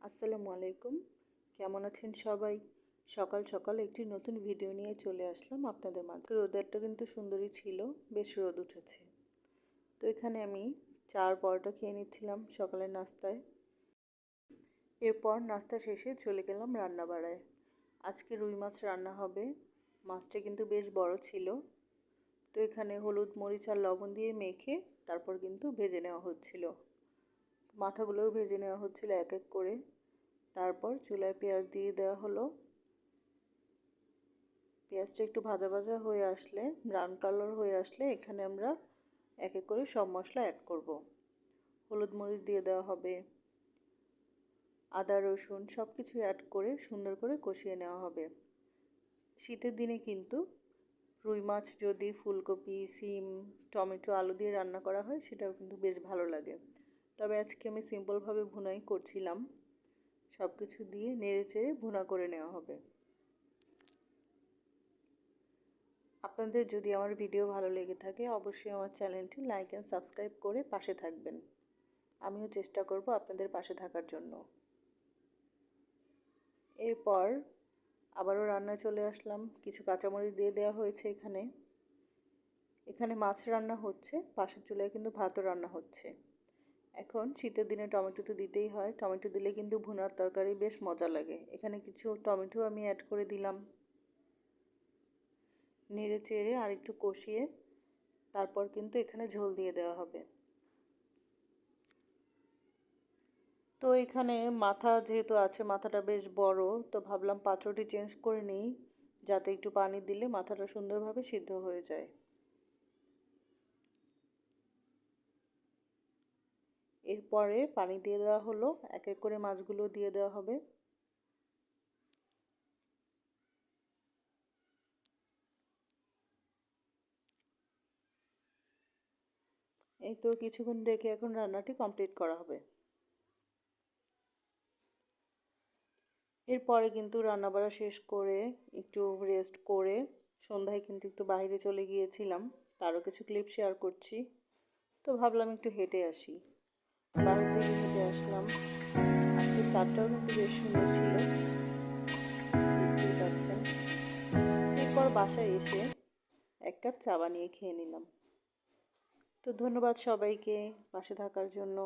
আসসালামু আলাইকুম। কেমন আছেন সবাই? সকাল সকাল একটি নতুন ভিডিও নিয়ে চলে আসলাম আপনাদের মাঝে। ওয়েদারটা কিন্তু সুন্দরই ছিল, বেশ রোদ উঠেছে। তো এখানে আমি চার পরোটা খেয়ে নিচ্ছিলাম সকালের নাস্তায়। এরপর নাস্তা শেষে চলে গেলাম রান্না বাড়ায়। আজকে রুই মাছ রান্না হবে। মাছটা কিন্তু বেশ বড় ছিল। তো এখানে হলুদ মরিচ আর লবণ দিয়ে মেখে তারপর কিন্তু ভেজে নেওয়া হচ্ছিল। মাথাগুলোও ভেজে নেওয়া হচ্ছিল এক এক করে। তারপর চুলায় পেঁয়াজ দিয়ে দেওয়া হলো। পেঁয়াজটা একটু ভাজা ভাজা হয়ে আসলে, ব্রাউন কালার হয়ে আসলে এখানে আমরা এক এক করে সব মশলা অ্যাড করব। হলুদ মরিচ দিয়ে দেওয়া হবে, আদা রসুন সব কিছু অ্যাড করে সুন্দর করে কষিয়ে নেওয়া হবে। শীতের দিনে কিন্তু রুই মাছ যদি ফুলকপি, সিম, টমেটো, আলু দিয়ে রান্না করা হয় সেটাও কিন্তু বেশ ভালো লাগে। তবে আজকে আমি সিম্পলভাবে ভুনাই করছিলাম। সব কিছু দিয়ে নেড়ে চেড়ে ভুনা করে নেওয়া হবে। আপনাদের যদি আমার ভিডিও ভালো লেগে থাকে অবশ্যই আমার চ্যানেলটি লাইক অ্যান্ড সাবস্ক্রাইব করে পাশে থাকবেন। আমিও চেষ্টা করব আপনাদের পাশে থাকার জন্য। এরপর আবারও রান্নায় চলে আসলাম। কিছু কাঁচামরিচ দিয়ে দেওয়া হয়েছে এখানে। এখানে মাছ রান্না হচ্ছে, পাশের চুলায় কিন্তু ভাতও রান্না হচ্ছে। এখন শীতের দিনে টমেটো তো দিতেই হয়, টমেটো দিলে কিন্তু ভুনার তরকারি বেশ মজা লাগে। এখানে কিছু টমেটো আমি অ্যাড করে দিলাম। নেড়ে চেড়ে আর একটু কষিয়ে তারপর কিন্তু এখানে ঝোল দিয়ে দেওয়া হবে। তো এখানে মাথা যেহেতু আছে, মাথাটা বেশ বড়, তো ভাবলাম পাত্রটি চেঞ্জ করে নিই যাতে একটু পানি দিলে মাথাটা সুন্দরভাবে সিদ্ধ হয়ে যায়। এরপরে পানি দিয়ে দেওয়া হলো, এক এক করে মাছগুলো দিয়ে দেওয়া হবে। এই তো কিছুক্ষণ রেখে এখন রান্নাটি কমপ্লিট করা হবে। এরপরে কিন্তু রান্নাবাড়া শেষ করে একটু রেস্ট করে সন্ধ্যায় কিন্তু একটু বাইরে চলে গিয়েছিলাম, তারও কিছু ক্লিপ শেয়ার করছি। তো ভাবলাম একটু হেঁটে আসি, বাইরে থেকে হেঁটে আসলাম। আজকে চারটাও কিন্তু বেশ সুন্দর ছিল, দেখতেই পাচ্ছেন। এরপর বাসায় এসে এক কাপ চা বানিয়ে খেয়ে নিলাম। তো ধন্যবাদ সবাইকে পাশে থাকার জন্য।